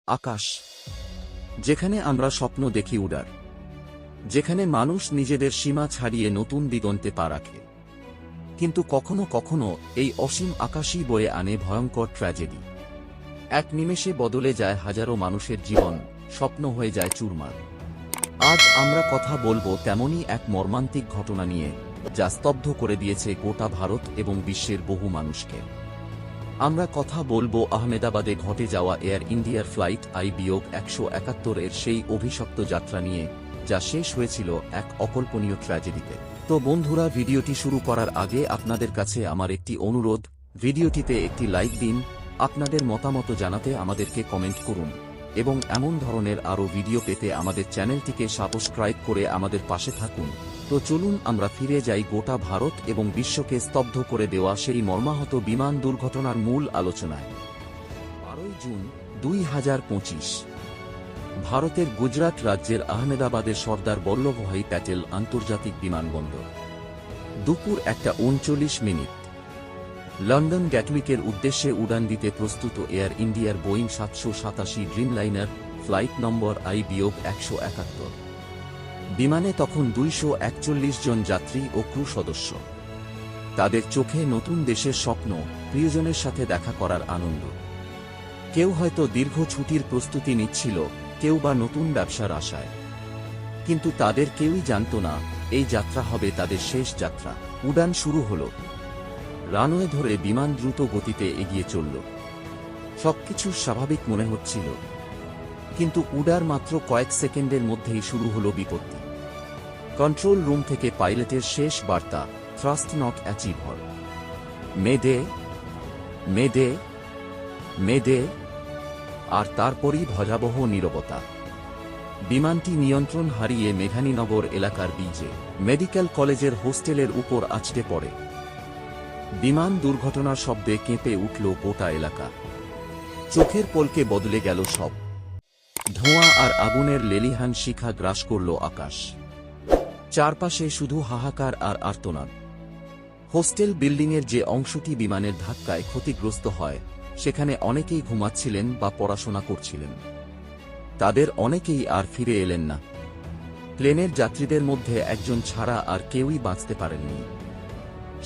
আকাশ, যেখানে আমরা স্বপ্ন দেখি উড়ার, যেখানে মানুষ নিজেদের সীমা ছাড়িয়ে নতুন দিগন্তে পা রাখে। কিন্তু কখনো কখনো এই অসীম আকাশই বয়ে আনে ভয়ঙ্কর ট্র্যাজেডি। এক নিমেষে বদলে যায় হাজারো মানুষের জীবন, স্বপ্ন হয়ে যায় চুরমার। আজ আমরা কথা বলবো তেমনই এক মর্মান্তিক ঘটনা নিয়ে, যা স্তব্ধ করে দিয়েছে গোটা ভারত এবং বিশ্বের বহু মানুষকে। আমরা কথা বলবো আহমেদাবাদে ঘটে যাওয়া এয়ার ইন্ডিয়ার ফ্লাইট I-171 এর সেই অভিশপ্ত যাত্রা নিয়ে, যা শেষ হয়েছিল এক অকল্পনীয় ট্র্যাজেডিতে। তো বন্ধুরা, ভিডিওটি শুরু করার আগে আপনাদের কাছে আমার একটি অনুরোধ, ভিডিওটিতে একটি লাইক দিন, আপনাদের মতামত জানাতে আমাদেরকে কমেন্ট করুন এবং এমন ধরনের আরও ভিডিও পেতে আমাদের চ্যানেলটিকে সাবস্ক্রাইব করে আমাদের পাশে থাকুন। তো চলুন আমরা ফিরে যাই গোটা ভারত এবং বিশ্বকে স্তব্ধ করে দেওয়া সেই মর্মাহত বিমান দুর্ঘটনার মূল আলোচনায়। 12 জুন 2025, ভারতের গুজরাট রাজ্যের আহমেদাবাদের সর্দার বল্লভভাই প্যাটেল আন্তর্জাতিক বিমানবন্দর। দুপুর 1:39। লন্ডন গ্যাটউইকের উদ্দেশ্যে উড়ান দিতে প্রস্তুত এয়ার ইন্ডিয়ার বোয়িং 787 ড্রিমলাইনার ফ্লাইট নম্বর I-171। বিমানে তখন 241 জন যাত্রী ও ক্রু সদস্য। তাদের চোখে নতুন দেশের স্বপ্ন, প্রিয়জনের সাথে দেখা করার আনন্দ। কেউ হয়তো দীর্ঘ ছুটির প্রস্তুতি নিচ্ছিল, কেউ বা নতুন ব্যবসার আশায়। কিন্তু তাদের কেউই জানত না এই যাত্রা হবে তাদের শেষ যাত্রা। উড়ান শুরু হল। রানওয়ে ধরে বিমান দ্রুত গতিতে এগিয়ে চলল। সবকিছু স্বাভাবিক মনে হচ্ছিল, কিন্তু উড়ার মাত্র কয়েক সেকেন্ডের মধ্যেই শুরু হল বিপত্তি। কন্ট্রোল রুম থেকে পাইলটের শেষ বার্তা, thrust not achieved, mayday mayday mayday. আর তারপরই ভয়াবহ নীরবতা। বিমানটি নিয়ন্ত্রণ হারিয়ে মেঘানীনগর এলাকার বিজে মেডিকেল কলেজের হোস্টেলের উপর আছড়ে পড়ে। বিমান দুর্ঘটনার শব্দে কেঁপে উঠল গোটা এলাকা। চোখের পলকে বদলে গেল সব। ধোঁয়া আর আগুনের লেলিহান শিখা গ্রাস করল আকাশ। চারপাশে শুধু হাহাকার আর আর্তনাদ। হোস্টেল বিল্ডিংয়ের যে অংশটি বিমানের ধাক্কায় ক্ষতিগ্রস্ত হয়, সেখানে অনেকেই ঘুমাচ্ছিলেন বা পড়াশোনা করছিলেন। তাদের অনেকেই আর ফিরে এলেন না। প্লেনের যাত্রীদের মধ্যে একজন ছাড়া আর কেউই বাঁচতে পারেননি।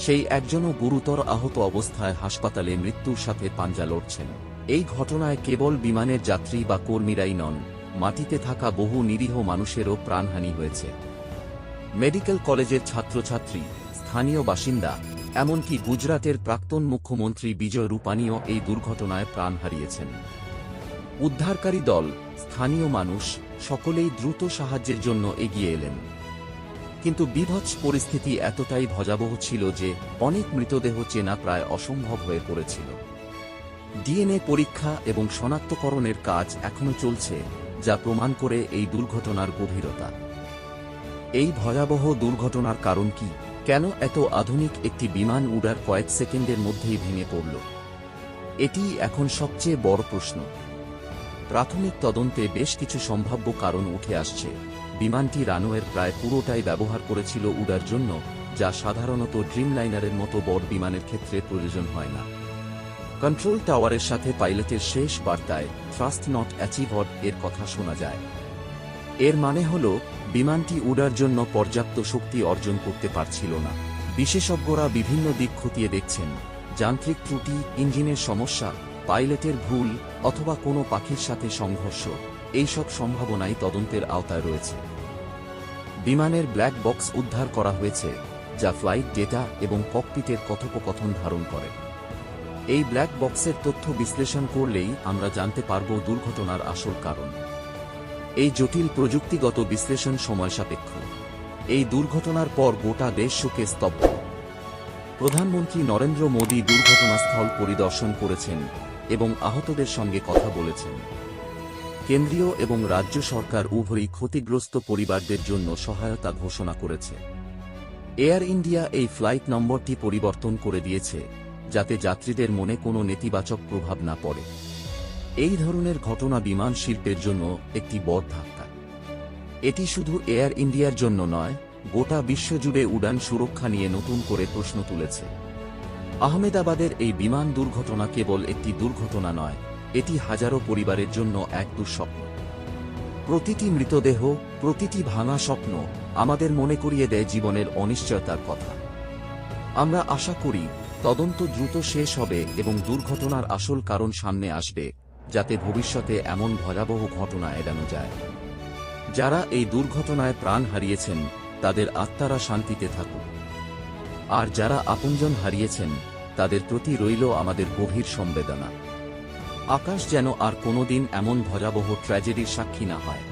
সেই একজনও গুরুতর আহত অবস্থায় হাসপাতালে মৃত্যুর সাথে পাঞ্জা লড়ছেন। এই ঘটনায় কেবল বিমানের যাত্রী বা কর্মীরাই নন, মাটিতে থাকা বহু নিরীহ মানুষেরও প্রাণহানি হয়েছে। মেডিকেল কলেজের ছাত্রছাত্রী, স্থানীয় বাসিন্দা, এমনকি গুজরাটের প্রাক্তন মুখ্যমন্ত্রী বিজয় রূপানীও এই দুর্ঘটনায় প্রাণ হারিয়েছেন। উদ্ধারকারী দল, স্থানীয় মানুষ, সকলেই দ্রুত সাহায্যের জন্য এগিয়ে এলেন। কিন্তু বীভৎস পরিস্থিতি এতটাই ভয়াবহ ছিল যে অনেক মৃতদেহ চেনা প্রায় অসম্ভব হয়ে পড়েছিল। ডিএনএ পরীক্ষা এবং শনাক্তকরণের কাজ এখনও চলছে, যা প্রমাণ করে এই দুর্ঘটনার গভীরতা। এই ভয়াবহ দুর্ঘটনার কারণ কি? কেন এত আধুনিক একটি বিমান উড়ার কয়েক সেকেন্ডের মধ্যেই ভেঙে পড়ল? এটিই এখন সবচেয়ে বড় প্রশ্ন। প্রাথমিক তদন্তে বেশ কিছু সম্ভাব্য কারণ উঠে আসছে। বিমানটি রানওয়ের প্রায় পুরোটাই ব্যবহার করেছিল উড়ার জন্য, যা সাধারণত ড্রিমলাইনারের মতো বড় বিমানের ক্ষেত্রে প্রয়োজন হয় না। কন্ট্রোল টাওয়ারের সাথে পাইলটের শেষ বার্তায় থ্রাস্ট নট অ্যাচিভড এর কথা শোনা যায়। এর মানে হল বিমানটি উড়ার জন্য পর্যাপ্ত শক্তি অর্জন করতে পারছিল না। বিশেষজ্ঞরা বিভিন্ন দিক খতিয়ে দেখছেন: যান্ত্রিক ত্রুটি, ইঞ্জিনের সমস্যা, পাইলটের ভুল, অথবা কোনো পাখির সাথে সংঘর্ষ। এইসব সম্ভাবনাই তদন্তের আওতায় রয়েছে। বিমানের ব্ল্যাক বক্স উদ্ধার করা হয়েছে, যা ফ্লাইট ডেটা এবং ককপিটের কথোপকথন ধারণ করে। এই ব্ল্যাক বক্সের তথ্য বিশ্লেষণ করলেই আমরা জানতে পারব দুর্ঘটনার আসল কারণ। এই জটিল প্রযুক্তিগত বিশ্লেষণ সময়সাপেক্ষ। এই দুর্ঘটনার পর গোটা দেশ শোকে স্তব্ধ। প্রধানমন্ত্রী নরেন্দ্র মোদী দুর্ঘটনাস্থল পরিদর্শন করেছেন এবং আহতদের সঙ্গে কথা বলেছেন। কেন্দ্রীয় এবং রাজ্য সরকার উভয়ই ক্ষতিগ্রস্ত পরিবারদের জন্য সহায়তা ঘোষণা করেছে। এয়ার ইন্ডিয়া এই ফ্লাইট নম্বরটি পরিবর্তন করে দিয়েছে, যাতে যাত্রীদের মনে কোনো নেতিবাচক প্রভাব না পড়ে। এই ধরনের ঘটনা বিমান শিল্পের জন্য একটি বড় ধাক্কা। এটি শুধু এয়ার ইন্ডিয়ার জন্য নয়, গোটা বিশ্বজুড়ে উড়ান সুরক্ষা নিয়ে নতুন করে প্রশ্ন তুলেছে। আহমেদাবাদের এই বিমান দুর্ঘটনা কেবল একটি দুর্ঘটনা নয়, এটি হাজারো পরিবারের জন্য এক দুঃস্বপ্ন। প্রতিটি মৃতদেহ, প্রতিটি ভাঙা স্বপ্ন আমাদের মনে করিয়ে দেয় জীবনের অনিশ্চয়তার কথা। আমরা আশা করি তদন্ত দ্রুত শেষ হবে এবং দুর্ঘটনার আসল কারণ সামনে আসবে, যাতে ভবিষ্যতে এমন ভয়াবহ ঘটনা এড়ানো যায়। যারা এই দুর্ঘটনায় প্রাণ হারিয়েছেন তাদের আত্মারা শান্তিতে থাকুক, আর যারা আপনজন হারিয়েছেন তাদের প্রতি রইল আমাদের গভীর সমবেদনা। আকাশ যেন আর কোনোদিন এমন ভয়াবহ ট্র্যাজেডির সাক্ষী না হয়।